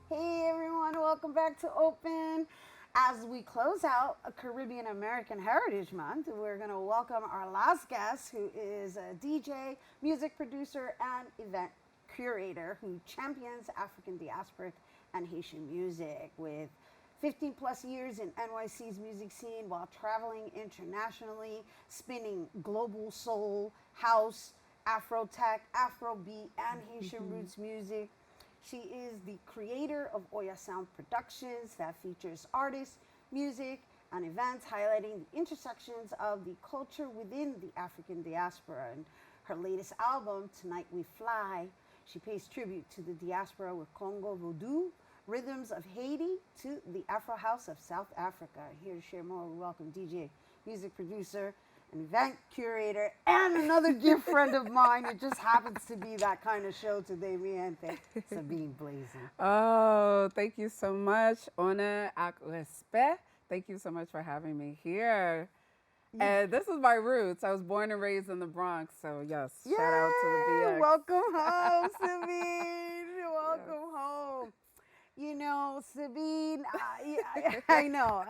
Hey everyone, welcome back to Open. As we close out a Caribbean American Heritage Month, we're going to welcome our last guest, who is a DJ, music producer, and event curator who champions African diasporic and Haitian music with 15 plus years in NYC's music scene while traveling internationally, spinning global soul, house, Afro tech, Afro beat, and Haitian roots music. She is the creator of Oya Sound Productions that features artists, music, and events highlighting the intersections of the culture within the African diaspora. And her latest album, Tonight We Fly, she pays tribute to the diaspora with Congo Voodoo, Rhythms of Haiti to the Afro House of South Africa. Here to share more, we welcome DJ, music producer, an event curator, and another dear friend of mine. It just happens to be that kind of show today, mi gente, Sabine Blazin. Oh, thank you so much. Honor ak respect. Thank you so much for having me here. And this is my roots. I was born and raised in the Bronx, so yes, Yay! shout out to the BX. Welcome home, Sabine. Welcome Yes. home. You know, Sabine, I know.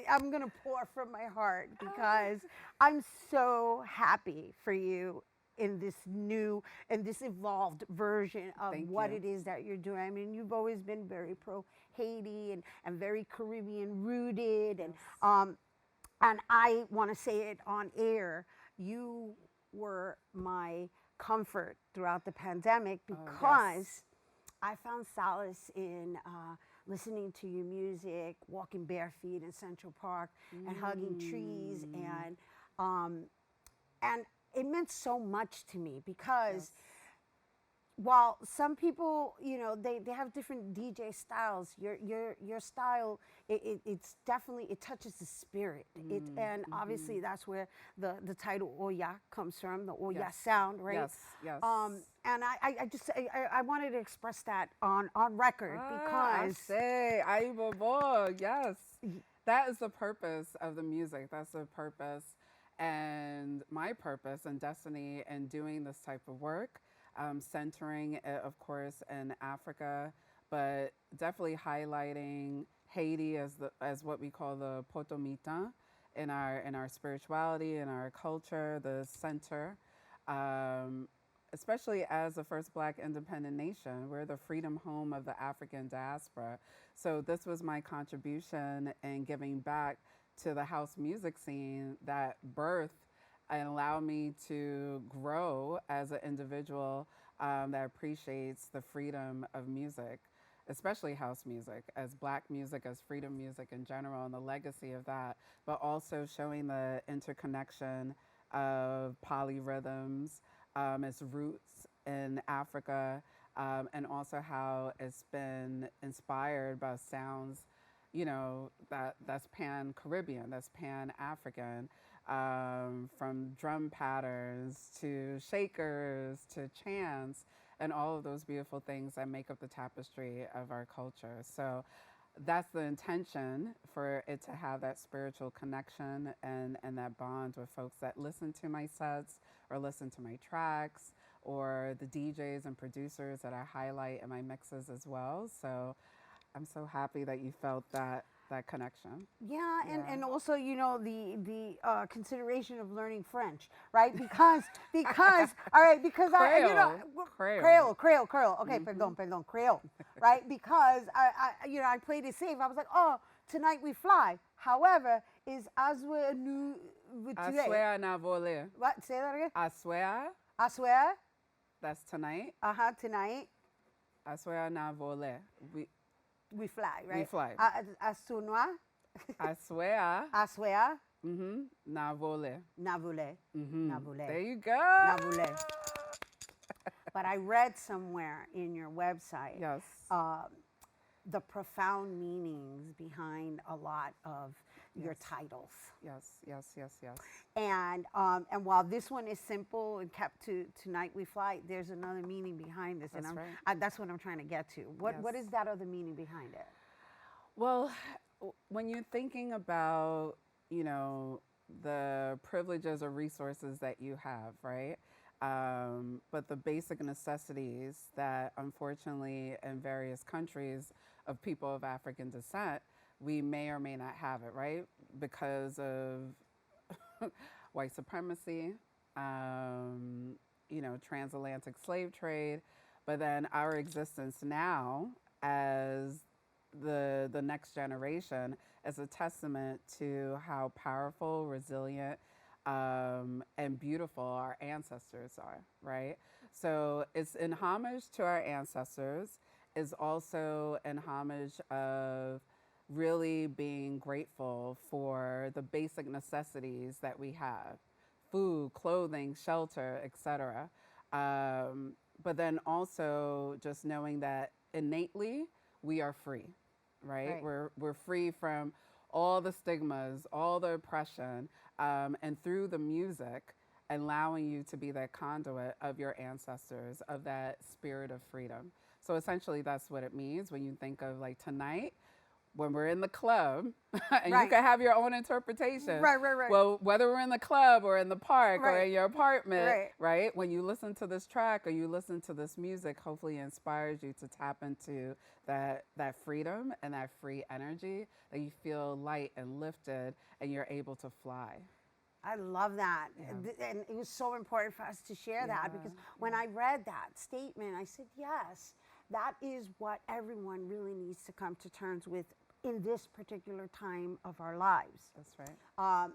I'm going to pour from my heart because I'm so happy for you in this new and this evolved version of Thank what you. it is that you're doing. I mean, you've always been very pro Haiti and very Caribbean rooted. And I want to say it on air. You were my comfort throughout the pandemic Oh, because yes. I found solace in listening to your music, walking bare feet in Central Park, and hugging trees, um, and it meant so much to me because Yes. while some people, they have different DJ styles, your style, it's definitely, it touches the spirit. And obviously that's where the title Oya comes from, the Oya Yes. sound, right? Yes. Yes. And I wanted to express that on record I because say, ay bobo, yes. That is the purpose of the music. That's the purpose and my purpose and destiny in doing this type of work, centering it, of course, in Africa, but definitely highlighting Haiti as what we call the potomita in our spirituality, in our culture, the center. Um, Especially as the first Black independent nation. We're the freedom home of the African diaspora. So this was my contribution in giving back to the house music scene that birthed and allowed me to grow as an individual that appreciates the freedom of music, especially house music, as Black music, as freedom music in general, and the legacy of that, but also showing the interconnection of polyrhythms, its roots in Africa, and also how it's been inspired by sounds, that's pan Caribbean, that's pan African, from drum patterns to shakers to chants, and all of those beautiful things that make up the tapestry of our culture. So that's the intention, for it to have that spiritual connection and that bond with folks that listen to my sets or listen to my tracks, or the DJs and producers that I highlight in my mixes as well. So I'm so happy that you felt that connection. yeah, and, Yeah. and also, the consideration of learning French, right? Because all right, because Creole. Creole. Creole. Okay, pardon, Creole, right? Because I played it safe. I was like, oh, tonight we fly. However, is Azwe nu I today? swear na volé. What? Say that again. I swear, I swear. that's tonight. Tonight I swear na volé. we fly, We right? fly. Astunwa. I swear, I swear. na volé. Na voulez. Na voulez. There you go. Na voulez. But I read somewhere in your website Yes. the profound meanings behind a lot of your titles. Yes, yes, yes, yes. And while this one is simple and kept to Tonight We Fly, there's another meaning behind this. That's and right. That's what I'm trying to get to. What Yes. is that other meaning behind it? Well, when you're thinking about, the privileges or resources that you have, right? But the basic necessities that, unfortunately, in various countries of people of African descent, we may or may not have it, right? Because of white supremacy, um, transatlantic slave trade, but then our existence now as the next generation is a testament to how powerful, resilient, and beautiful our ancestors are, right? So it's in homage to our ancestors, is also in homage of really being grateful for the basic necessities that we have: food, clothing, shelter, etc. But then also just knowing that innately we are free, right? Right. We're free from all the stigmas, all the oppression, and through the music, allowing you to be that conduit of your ancestors, of that spirit of freedom. So essentially, that's what it means when you think of like tonight, when we're in the club, and you Right. can have your own interpretation. Right, right, right. Well, whether we're in the club or in the park or Right. in your apartment, Right. right? When you listen to this track or you listen to this music, hopefully it inspires you to tap into that freedom and that free energy, that you feel light and lifted and you're able to fly. I love that. Yeah. And it was so important for us to share that, because when I read that statement, I said, yes, that is what everyone really needs to come to terms with in this particular time of our lives. That's right.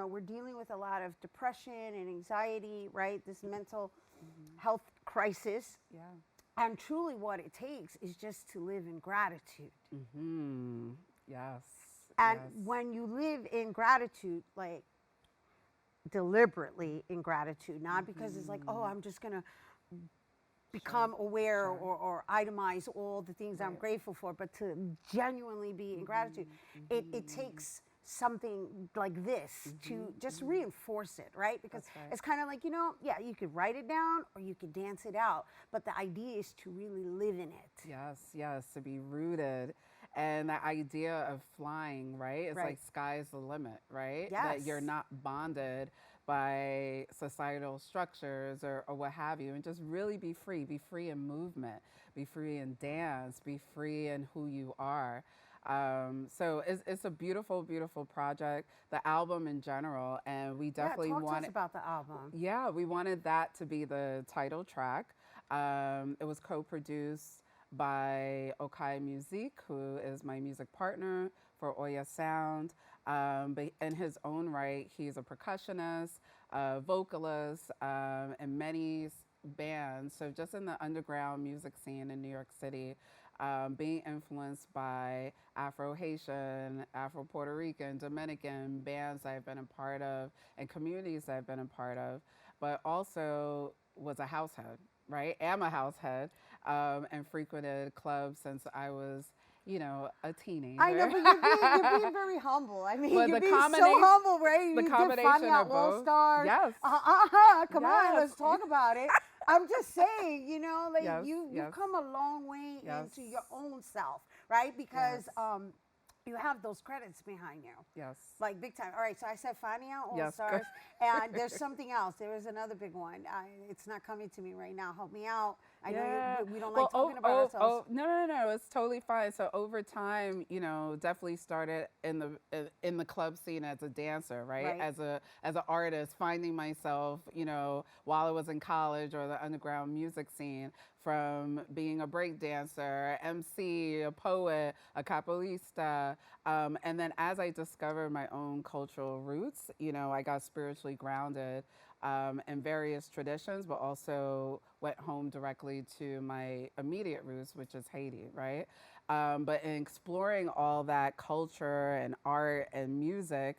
We're dealing with a lot of depression and anxiety, right? This mental health crisis. Yeah. And truly, what it takes is just to live in gratitude. Mm-hmm. Yes. And Yes. when you live in gratitude, like deliberately in gratitude, not because it's like, oh, I'm just going to become aware Sure. or itemize all the things I'm Right. grateful for, but to genuinely be in gratitude, it takes something like this to just reinforce it, right? Because That's right. it's kind of like, yeah, you could write it down or you could dance it out, but the idea is to really live in it. Yes, yes, to be rooted. And the idea of flying, right? It's Right. like sky's the limit, right? Yes. That you're not bonded by societal structures or what have you, and just really be free in movement, be free in dance, be free in who you are. So it's a beautiful, beautiful project, the album in general, and we Yeah, definitely talk to us wanted, about the album. yeah, we wanted that to be the title track. It was co-produced by Okai Music, who is my music partner for Oya Sound. But in his own right, he's a percussionist, a vocalist, in many bands. So just in the underground music scene in New York City, being influenced by Afro-Haitian, Afro-Puerto Rican, Dominican bands I've been a part of and communities I've been a part of, but also was a house head, right? Am a house head, and frequented clubs since I was, a teenager. I know, but you're being very humble. I mean, Well, you're the being so combination- humble, right? the You did combination Finding Out of All both. Stars. Yes. Come on, Yes. let's talk about it. I'm just saying, like Yes, you've yes. come a long way Yes. into your own self, right? Because Yes. you have those credits behind you. Yes. Like big time. All right, so I said Finding Out All Yes, go- Stars, and there's something else. There was another big one. It's not coming to me right now. Help me out. I know we don't like talking about ourselves. No, it's totally fine. So over time, definitely started in the club scene as a dancer, right? Right. As an artist, finding myself, while I was in college or the underground music scene, from being a break dancer, MC, a poet, a capoeirista, and then as I discovered my own cultural roots, I got spiritually grounded in various traditions, but also went home directly to my immediate roots, which is Haiti, right? But in exploring all that culture and art and music,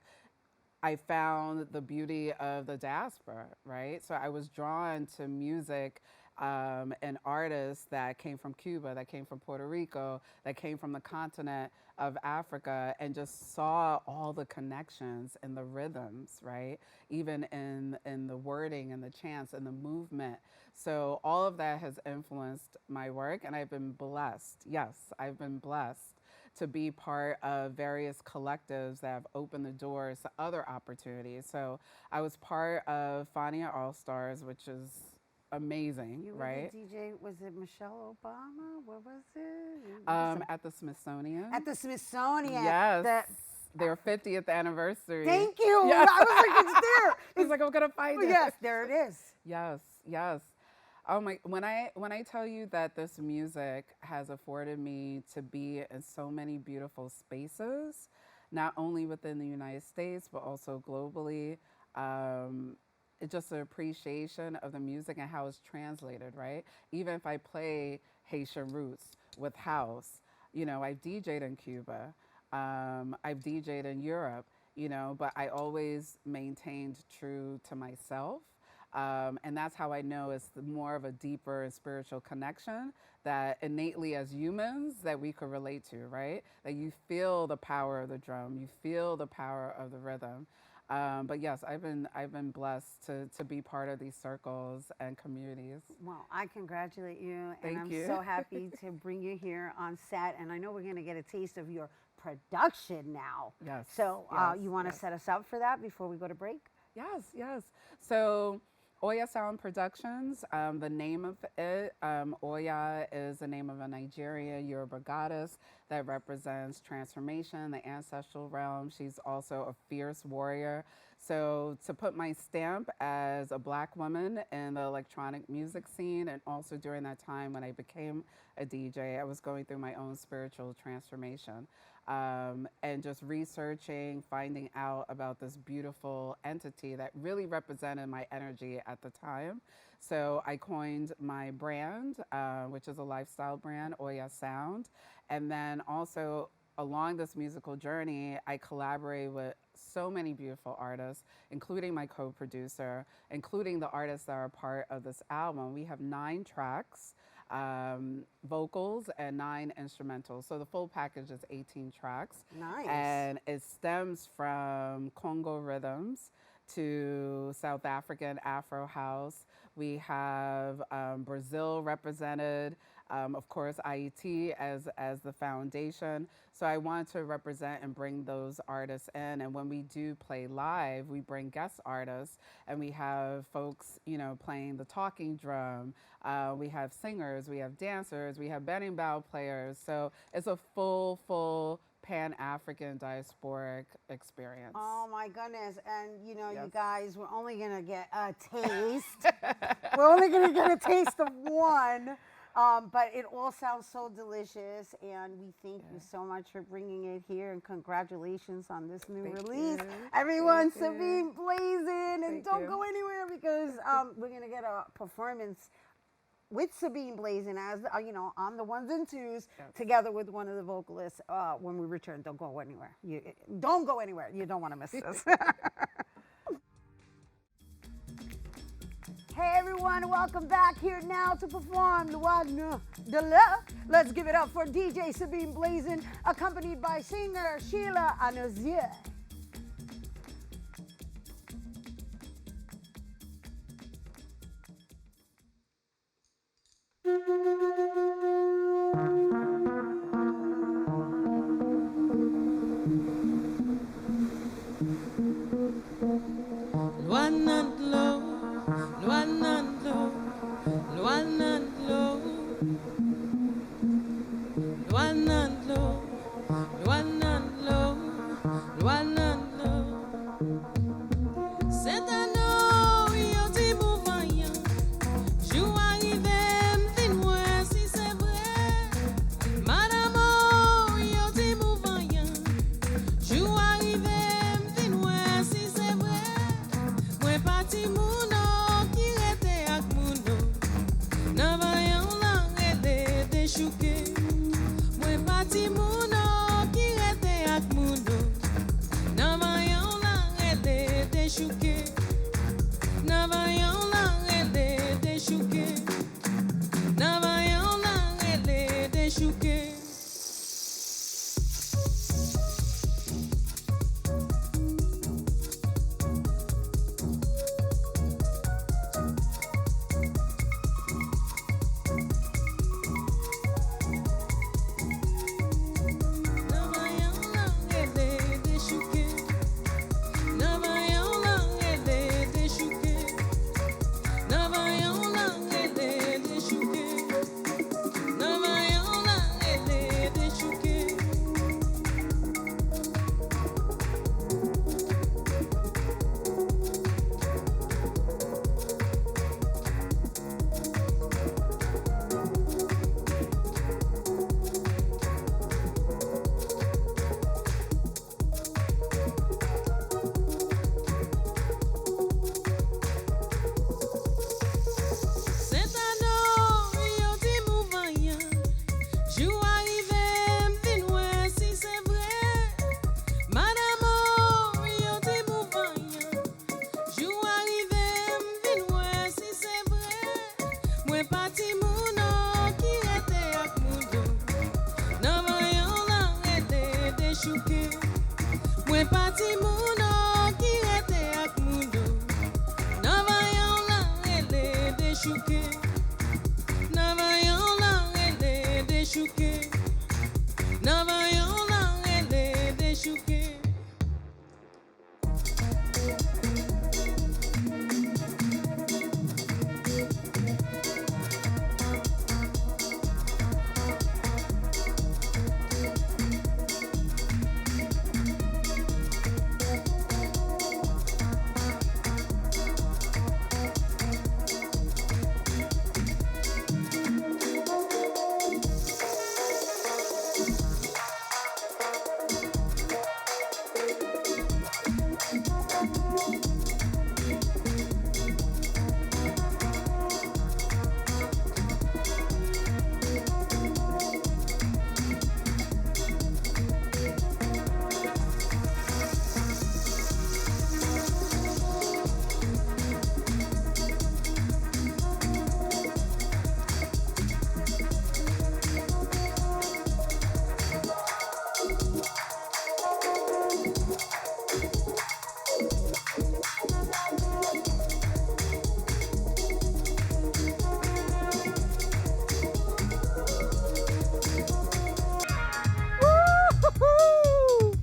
I found the beauty of the diaspora, right? So I was drawn to music and artists that came from Cuba, that came from Puerto Rico, that came from the continent of Africa, and just saw all the connections and the rhythms, right? Even in the wording and the chants and the movement. So all of that has influenced my work, and I've been blessed. Yes, I've been blessed to be part of various collectives that have opened the doors to other opportunities. So I was part of Fania All Stars, which is amazing, You were right? the DJ, was it Michelle Obama? What was it? At the Smithsonian. At the Smithsonian. Yes. Their 50th anniversary. Thank you. Yes. I was like, it's there. He's like, I'm gonna find it. Yes, there it is. Yes, yes. Oh my! When I tell you that this music has afforded me to be in so many beautiful spaces, not only within the United States but also globally, it's just an appreciation of the music and how it's translated. Right? Even if I play Haitian roots with house, I've DJ'd in Cuba, I've DJ'd in Europe, but I always maintained true to myself. And that's how I know it's more of a deeper and spiritual connection that innately as humans that we could relate to, right? That you feel the power of the drum, you feel the power of the rhythm. But yes, I've been blessed to be part of these circles and communities. Well, I congratulate you, and Thank I'm you. so happy to bring you here on set. And I know we're going to get a taste of your production now. Yes. So yes, you want to yes. set us up for that before we go to break? Yes, yes. So Oya Sound Productions, the name of it, Oya is the name of a Nigerian Yoruba goddess that represents transformation, the ancestral realm. She's also a fierce warrior. So to put my stamp as a Black woman in the electronic music scene, and also during that time when I became a DJ, I was going through my own spiritual transformation. And just researching, finding out about this beautiful entity that really represented my energy at the time. So I coined my brand, which is a lifestyle brand, Oya Sound. And then also along this musical journey, I collaborate with so many beautiful artists, including my co-producer, including the artists that are part of this album. We have 9 tracks. Vocals and 9 instrumentals. So the full package is 18 tracks. Nice. And it stems from Congo rhythms to South African Afro house. We have Brazil represented, of course, IET as the foundation. So I want to represent and bring those artists in. And when we do play live, we bring guest artists, and we have folks, playing the talking drum. We have singers, we have dancers, we have berimbau players. So it's a full Pan-African diasporic experience. Oh my goodness. And Yes. you guys, we're only going to get a taste. We're only going to get a taste of one. But it all sounds so delicious, and we thank you so much for bringing it here, and congratulations on this new release. you. Everyone, Thank you. Sabine Blazin, and Thank don't you. go anywhere because we're going to get a performance with Sabine Blazin as, on the ones and twos, together with one of the vocalists when we return. Don't go anywhere. Don't go anywhere. You don't want to miss this. Hey everyone, welcome back here now to perform the Wagner de la. Let's give it up for DJ Sabine Blazin, accompanied by singer Sheila Anozier. Woo-hoo-hoo!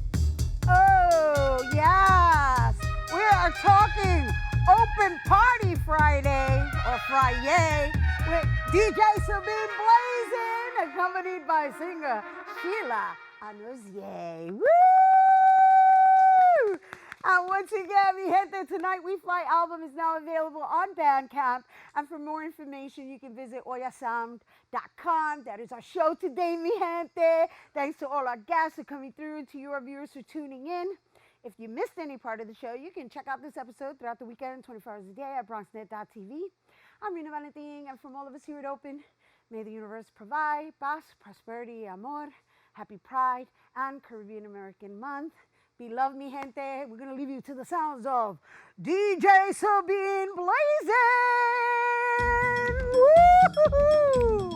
Oh, yes. We are talking Open Party Friday or Friday with DJ Sabine Blazin, accompanied by singer Sheila Anuzier. Woo! And once again, mi gente, Tonight We Fly album is now available on Bandcamp. And for more information, you can visit oyasound.com. That is our show today, mi gente. Thanks to all our guests for coming through and to your viewers for tuning in. If you missed any part of the show, you can check out this episode throughout the weekend, 24 hours a day at BronxNet.tv. I'm Rena Valentin, and from all of us here at Open, may the universe provide paz, prosperity, amor, happy Pride, and Caribbean American Month. Be loved, mi gente. We're going to leave you to the sounds of DJ Sabine Blazin. Woo-hoo-hoo!